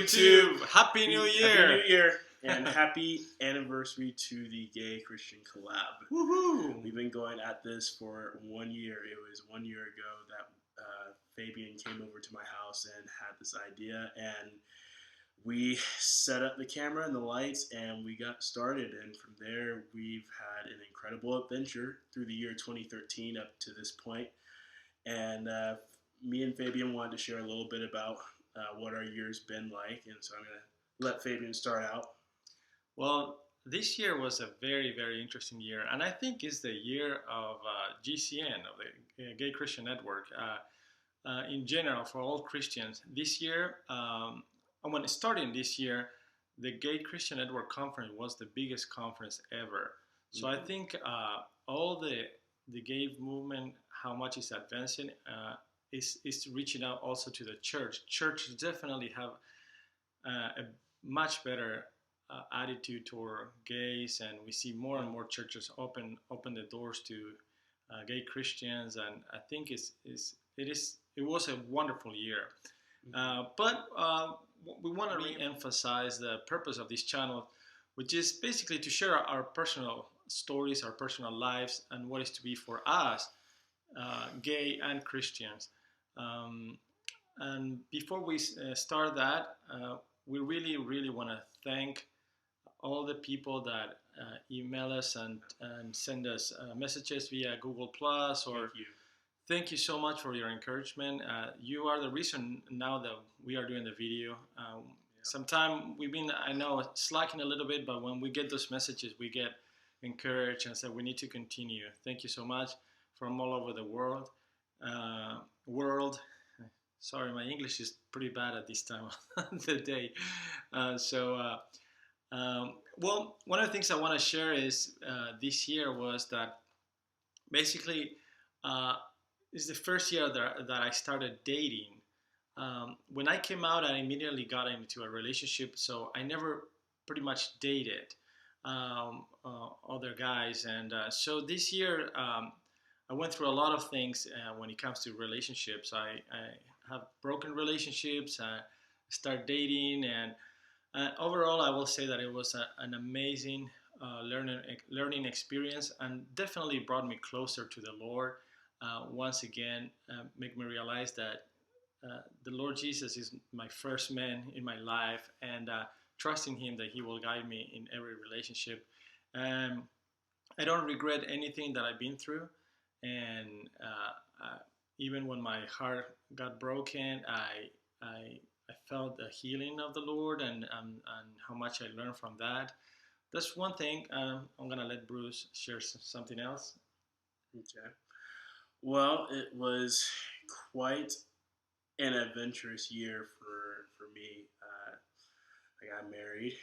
YouTube. Happy New Year. Happy New Year. And happy anniversary to the Gay Christian Collab. Woohoo. We've been going at this for 1 year. It was 1 year ago that Fabian came over to my house and had this idea. And we set up the camera and the lights and we got started. And from there, we've had an incredible adventure through the year 2013 up to this point. And me and Fabian wanted to share a little bit about what our year's been like. And so I'm going to let Fabian start out. Well, this year was a very, very interesting year. And I think it's the year of GCN, of the Gay Christian Network. In general, for all Christians, this year, when starting this year, the Gay Christian Network Conference was the biggest conference ever. So I think all the gay movement, how much it's advancing, is reaching out also to the church. Churches definitely have a much better attitude toward gays, and we see more and more churches open the doors to gay Christians, and I think it was a wonderful year. But we want to re-emphasize the purpose of this channel, which is basically to share our personal stories, our personal lives, and what is to be for us, gay and Christians. And before we start that, we really want to thank all the people that email us and send us messages via Google Plus. Or thank you so much for your encouragement. You are the reason now that we are doing the video. Sometime we've been, I know, slacking a little bit, but when we get those messages, we get encouraged and say we need to continue. Thank you so much from all over the world. Sorry, my English is pretty bad at this time of the day. Well, one of the things I want to share is this year was that basically it's the first year that I started dating. When I came out, I immediately got into a relationship, so I never pretty much dated other guys. And so this year, I went through a lot of things when it comes to relationships. I have broken relationships, start dating, and overall, I will say that it was an amazing learning experience, and definitely brought me closer to the Lord. Once again, make me realize that the Lord Jesus is my first man in my life, and trusting Him that He will guide me in every relationship. I don't regret anything that I've been through, and even when my heart got broken, I felt the healing of the Lord, and how much I learned from that. That's one thing. I'm going to let Bruce share something else. Okay. Well, it was quite an adventurous year for me. I got married,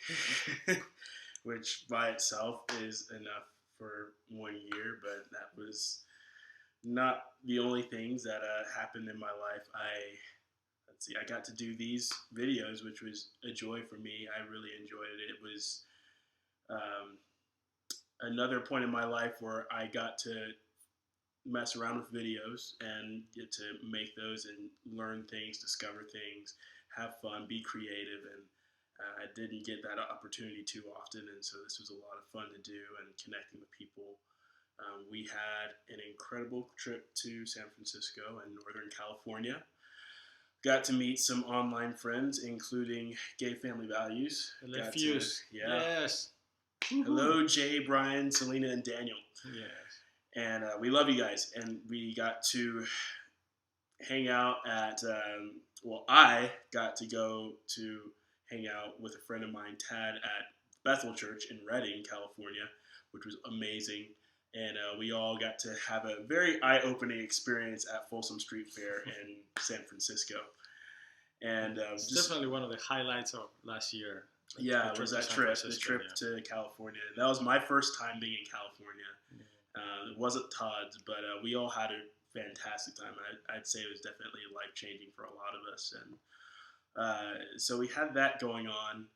which by itself is enough for 1 year, but that was not the only things that happened in my life. I got to do these videos, which was a joy for me. I really enjoyed it. It was another point in my life where I got to mess around with videos and get to make those and learn things, discover things, have fun, be creative. And I didn't get that opportunity too often. And so this was a lot of fun to do, and connecting with people. We had an incredible trip to San Francisco and Northern California. Got to meet some online friends, including Gay Family Values. Yes. Hello, Jay, Brian, Selena, and Daniel. Yes. And we love you guys. And we got to hang out at, I got to go to hang out with a friend of mine, Tad, at Bethel Church in Redding, California, which was amazing. And we all got to have a very eye-opening experience at Folsom Street Fair in San Francisco. And it's definitely one of the highlights of last year. Yeah, it was the trip to California. That was my first time being in California. Yeah. It wasn't Todd's, but we all had a fantastic time. I'd say it was definitely life-changing for a lot of us. And so we had that going on.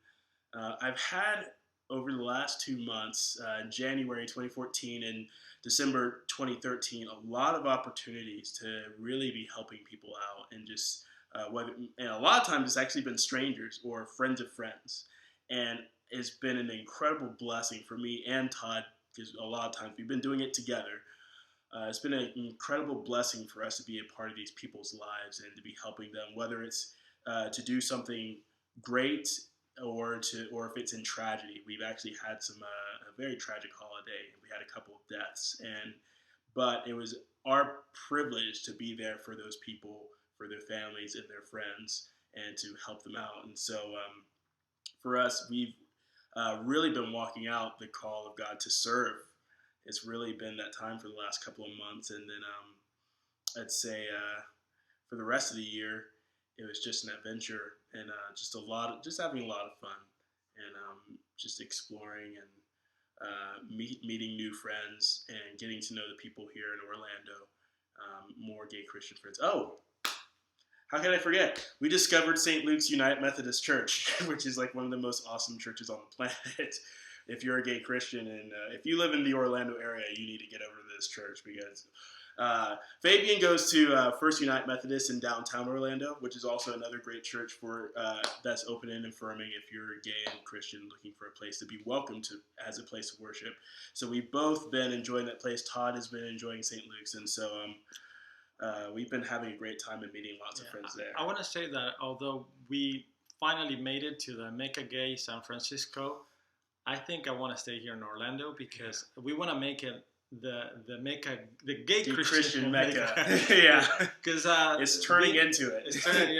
I've had, over the last 2 months, January 2014 and December 2013, a lot of opportunities to really be helping people out and just and a lot of times it's actually been strangers or friends of friends, and it's been an incredible blessing for me and Todd because a lot of times we've been doing it together. It's been an incredible blessing for us to be a part of these people's lives and to be helping them, whether it's to do something great or if it's in tragedy. We've actually had a very tragic holiday. We had a couple of deaths, but it was our privilege to be there for those people, for their families and their friends, and to help them out. And so for us, we've really been walking out the call of God to serve. It's really been that time for the last couple of months, and then I'd say for the rest of the year, it was just an adventure and just having a lot of fun and just exploring and meeting new friends and getting to know the people here in Orlando. More gay Christian friends. Oh, how can I forget? We discovered St. Luke's United Methodist Church, which is like one of the most awesome churches on the planet. If you're a gay Christian and if you live in the Orlando area, you need to get over to this church because Fabian goes to First United Methodist in downtown Orlando, which is also another great church for that's open and affirming if you're gay and Christian looking for a place to be welcome to as a place of worship. So we've both been enjoying that place. Todd has been enjoying St. Luke's, and so we've been having a great time and meeting lots of friends there. I want to say that although we finally made it to the Mecca Gay San Francisco, I think I want to stay here in Orlando because we want to make it the Mecca, the gay Christian Mecca. Yeah, because it's turning into it. It's turning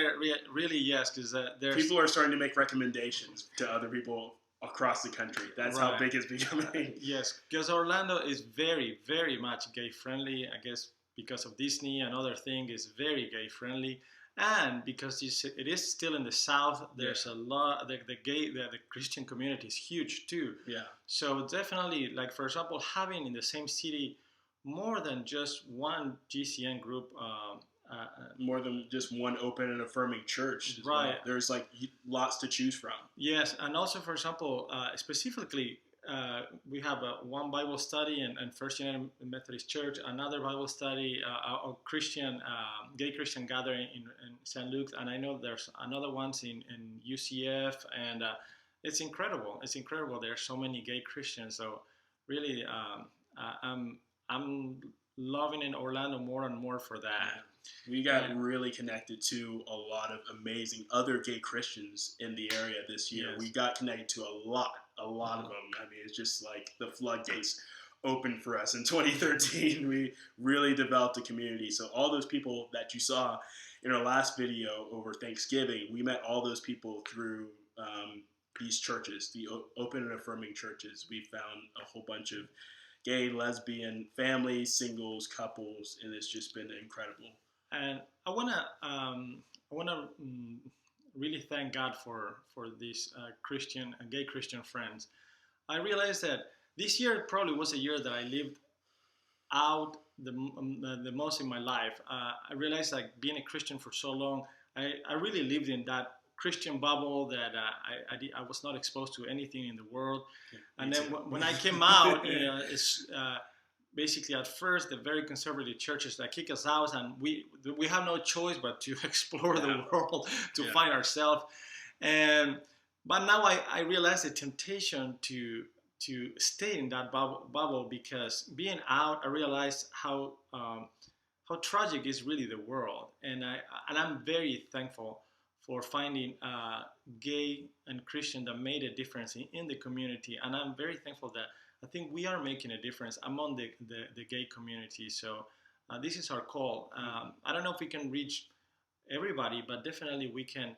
really yes, because there's people are starting to make recommendations to other people across the country. That's right. How big it's becoming. Yes, because Orlando is very, very much gay friendly. I guess because of Disney and other things, is very gay friendly. And because it is still in the South, there's a lot. The Christian community is huge too. Yeah. So definitely, like for example, having in the same city more than just one GCN group. More than just one open and affirming church. Right. Well. There's like lots to choose from. Yes, and also for example, specifically. We have one Bible study in First United Methodist Church, another Bible study, a Christian, gay Christian gathering in St. Luke's, and I know there's another ones in UCF, and it's incredible. It's incredible. There are so many gay Christians. So really, I'm loving in Orlando more and more for that. Yeah. We got really connected to a lot of amazing other gay Christians in the area this year. Yes. We got connected to a lot of them. I mean, it's just like the floodgates opened for us in 2013. We really developed a community. So all those people that you saw in our last video over Thanksgiving, we met all those people through these churches, the open and affirming churches. We found a whole bunch of gay, lesbian families, singles, couples, and it's just been incredible. And I wanna really thank God for these gay Christian friends. I realized that this year probably was a year that I lived out the most in my life. I realized like being a Christian for so long, I really lived in that Christian bubble that I was not exposed to anything in the world. Yeah, and then when I came out, it's basically at first the very conservative churches that kick us out, and we have no choice but to explore the world to find ourselves. But now I realize the temptation to stay in that bubble because being out, I realized how tragic is really the world, and I'm very thankful for finding gay and Christian that made a difference in the community, and I'm very thankful that I think we are making a difference among the gay community. So this is our call. I don't know if we can reach everybody, but definitely we can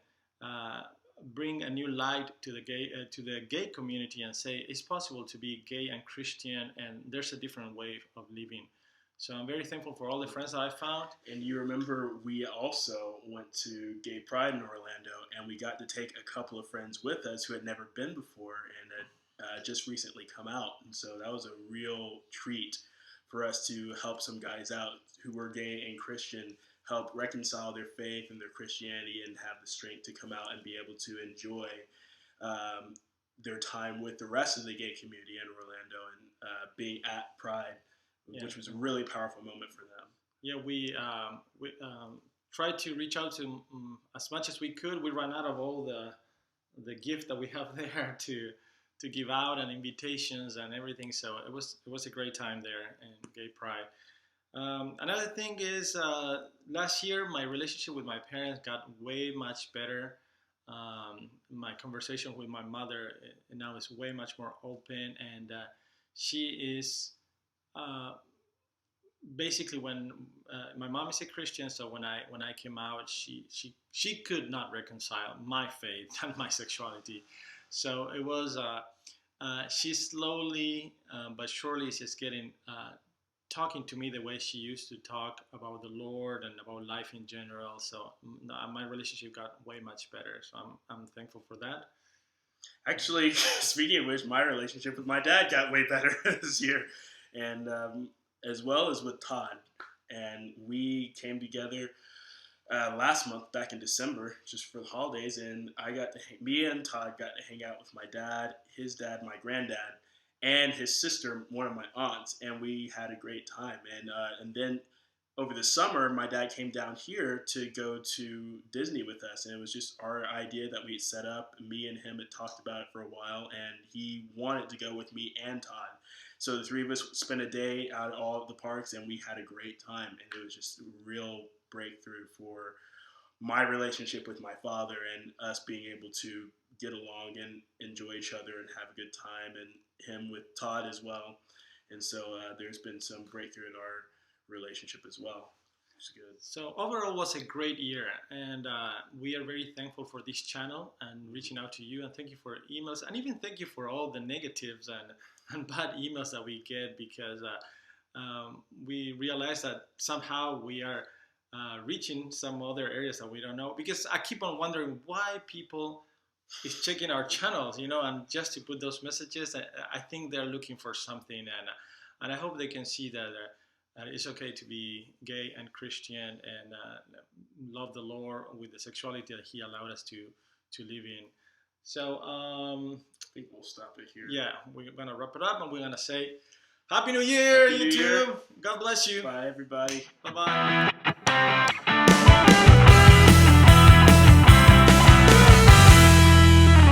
bring a new light to the gay community and say it's possible to be gay and Christian, and there's a different way of living. So I'm very thankful for all the friends that I found. And you remember we also went to Gay Pride in Orlando, and we got to take a couple of friends with us who had never been before and had just recently come out. And so that was a real treat for us to help some guys out who were gay and Christian, help reconcile their faith and their Christianity and have the strength to come out and be able to enjoy their time with the rest of the gay community in Orlando and being at Pride. Which was a really powerful moment for them. Yeah, we tried to reach out to as much as we could. We ran out of all the gift that we have there to give out and invitations and everything. So it was a great time there in Gay Pride. Another thing is last year my relationship with my parents got way much better. My conversation with my mother now is way much more open, and she is basically when my mom is a Christian, so when I came out, she could not reconcile my faith and my sexuality. So it was she slowly but surely is just getting talking to me the way she used to talk about the Lord and about life in general. So my relationship got way much better. So I'm thankful for that. Actually, speaking of which, my relationship with my dad got way better this year, and as well as with Todd. And we came together last month, back in December, just for the holidays, and me and Todd got to hang out with my dad, his dad, my granddad, and his sister, one of my aunts, and we had a great time. And then over the summer, my dad came down here to go to Disney with us, and it was just our idea that we had set up. Me and him had talked about it for a while, and he wanted to go with me and Todd. So the three of us spent a day out at all of the parks, and we had a great time, and it was just a real breakthrough for my relationship with my father and us being able to get along and enjoy each other and have a good time, and him with Todd as well. And so there's been some breakthrough in our relationship as well. It's good. So overall, it was a great year, and we are very thankful for this channel and reaching out to you. And thank you for emails, and even thank you for all the negatives and bad emails that we get, because we realize that somehow we are reaching some other areas that we don't know. Because I keep on wondering why people is checking our channels, and just to put those messages, I think they're looking for something, and I hope they can see that. It's okay to be gay and Christian and love the Lord with the sexuality that He allowed us to live in. So I think we'll stop it here. Yeah, we're gonna wrap it up, and we're gonna say Happy New Year, Happy New YouTube. Year. God bless you. Bye, everybody. Bye bye.